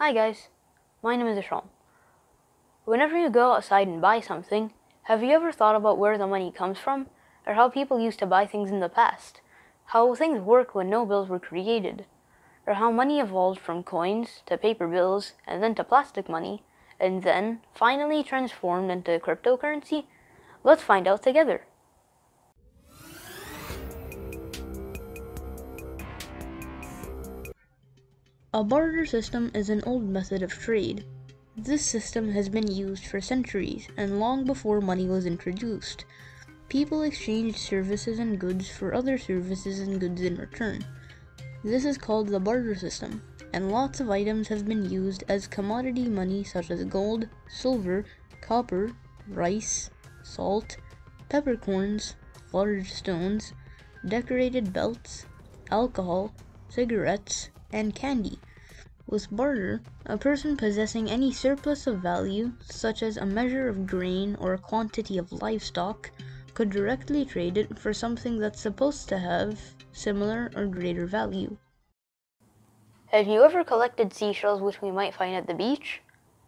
Hi guys, my name is Hisham. Whenever you go outside and buy something, have you ever thought about where the money comes from, or how people used to buy things in the past? How things worked when no bills were created? Or how money evolved from coins to paper bills and then to plastic money, and then finally transformed into cryptocurrency? Let's find out together. A barter system is an old method of trade. This system has been used for centuries and long before money was introduced. People exchanged services and goods for other services and goods in return. This is called the barter system, and lots of items have been used as commodity money such as gold, silver, copper, rice, salt, peppercorns, large stones, decorated belts, alcohol, cigarettes, and candy. With barter, a person possessing any surplus of value, such as a measure of grain or a quantity of livestock, could directly trade it for something that's supposed to have similar or greater value. Have you ever collected seashells which we might find at the beach?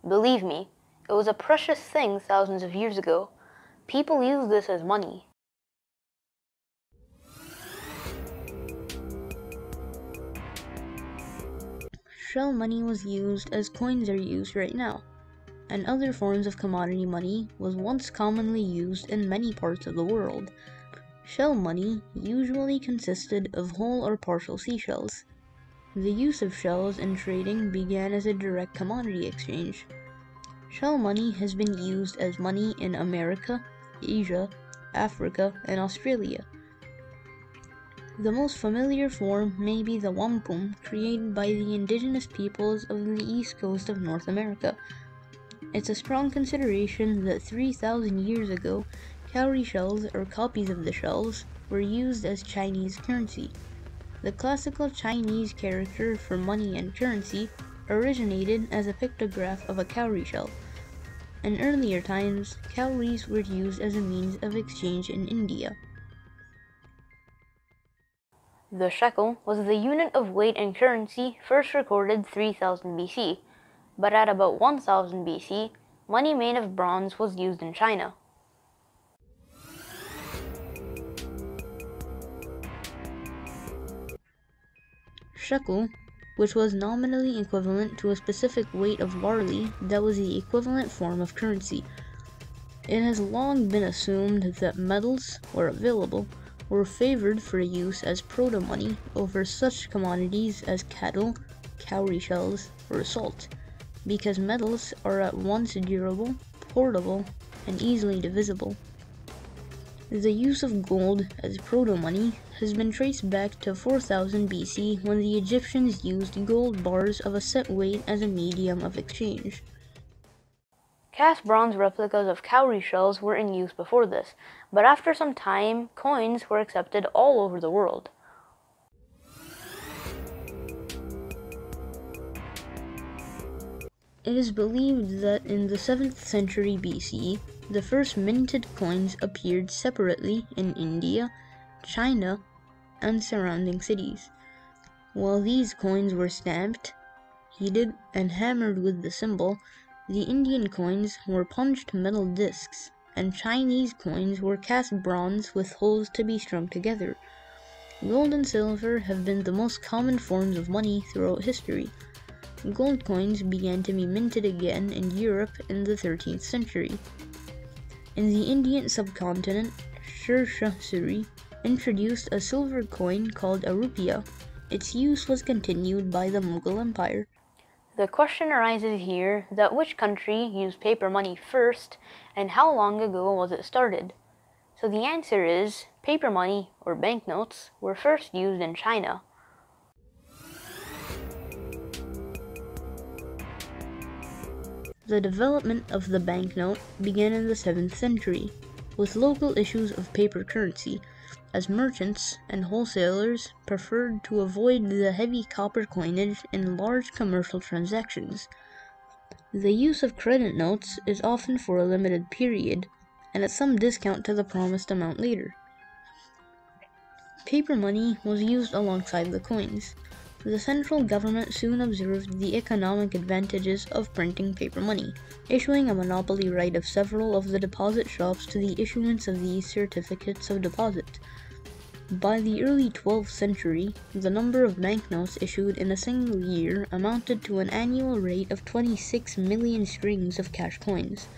Believe me, it was a precious thing thousands of years ago. People used this as money. Shell money was used as coins are used right now, and other forms of commodity money was once commonly used in many parts of the world. Shell money usually consisted of whole or partial seashells. The use of shells in trading began as a direct commodity exchange. Shell money has been used as money in America, Asia, Africa, and Australia. The most familiar form may be the wampum created by the indigenous peoples of the east coast of North America. It's a strong consideration that 3,000 years ago, cowrie shells or copies of the shells were used as Chinese currency. The classical Chinese character for money and currency originated as a pictograph of a cowrie shell. In earlier times, cowries were used as a means of exchange in India. The shekel was the unit of weight in currency first recorded 3000 BC, but at about 1000 BC, money made of bronze was used in China. Shekel, which was nominally equivalent to a specific weight of barley that was the equivalent form of currency. It has long been assumed that metals, where available, were favored for use as proto-money over such commodities as cattle, cowrie shells, or salt, because metals are at once durable, portable, and easily divisible. The use of gold as proto-money has been traced back to 4000 BC when the Egyptians used gold bars of a set weight as a medium of exchange. Cast bronze replicas of cowrie shells were in use before this, but after some time, coins were accepted all over the world. It is believed that in the 7th century BC, the first minted coins appeared separately in India, China, and surrounding cities. While these coins were stamped, heated, and hammered with the symbol, the Indian coins were punched metal discs, and Chinese coins were cast bronze with holes to be strung together. Gold and silver have been the most common forms of money throughout history. Gold coins began to be minted again in Europe in the 13th century. In the Indian subcontinent, Sher Shah Suri introduced a silver coin called a rupiah. Its use was continued by the Mughal Empire. The question arises here that which country used paper money first and how long ago was it started? So the answer is paper money, or banknotes, were first used in China. The development of the banknote began in the 7th century, with local issues of paper currency, as merchants and wholesalers preferred to avoid the heavy copper coinage in large commercial transactions. The use of credit notes is often for a limited period, and at some discount to the promised amount later. Paper money was used alongside the coins. The central government soon observed the economic advantages of printing paper money, issuing a monopoly right of several of the deposit shops to the issuance of these certificates of deposit. By the early 12th century, the number of banknotes issued in a single year amounted to an annual rate of 26 million strings of cash coins.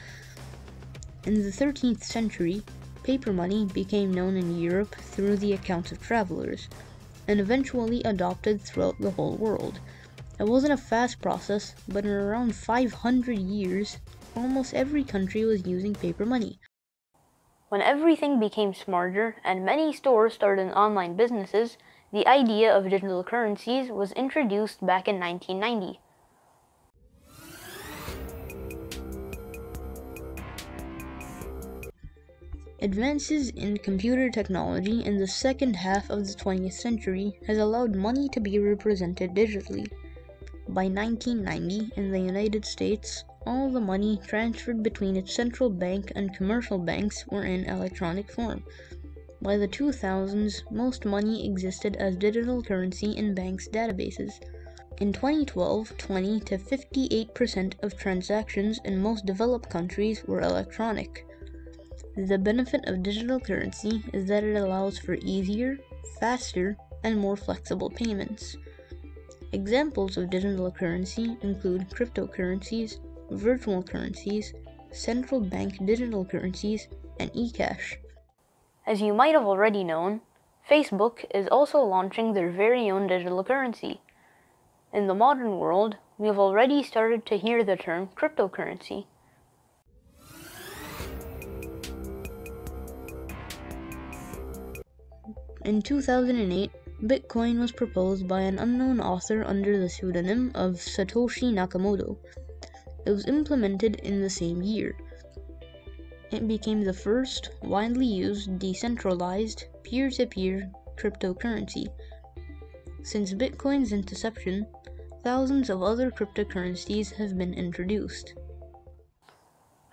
In the 13th century, paper money became known in Europe through the accounts of travelers, and eventually adopted throughout the whole world. It wasn't a fast process, but in around 500 years, almost every country was using paper money. When everything became smarter and many stores started online businesses, the idea of digital currencies was introduced back in 1990. Advances in computer technology in the second half of the 20th century has allowed money to be represented digitally. By 1990, in the United States, all the money transferred between its central bank and commercial banks were in electronic form. By the 2000s, most money existed as digital currency in banks' databases. In 2012, 20 to 58% of transactions in most developed countries were electronic. The benefit of digital currency is that it allows for easier, faster, and more flexible payments. Examples of digital currency include cryptocurrencies, virtual currencies, central bank digital currencies, and e-cash. As you might have already known, Facebook is also launching their very own digital currency. In the modern world, we have already started to hear the term cryptocurrency. In 2008, Bitcoin was proposed by an unknown author under the pseudonym of Satoshi Nakamoto. It was implemented in the same year. It became the first widely used decentralized peer-to-peer cryptocurrency. Since Bitcoin's inception, thousands of other cryptocurrencies have been introduced.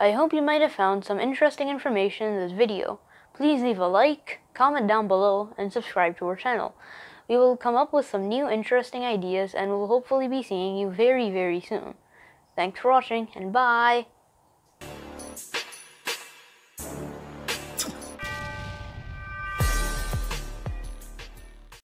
I hope you might have found some interesting information in this video. Please leave a like, comment down below, and subscribe to our channel. We will come up with some new interesting ideas and will hopefully be seeing you very, very soon. Thanks for watching, and bye!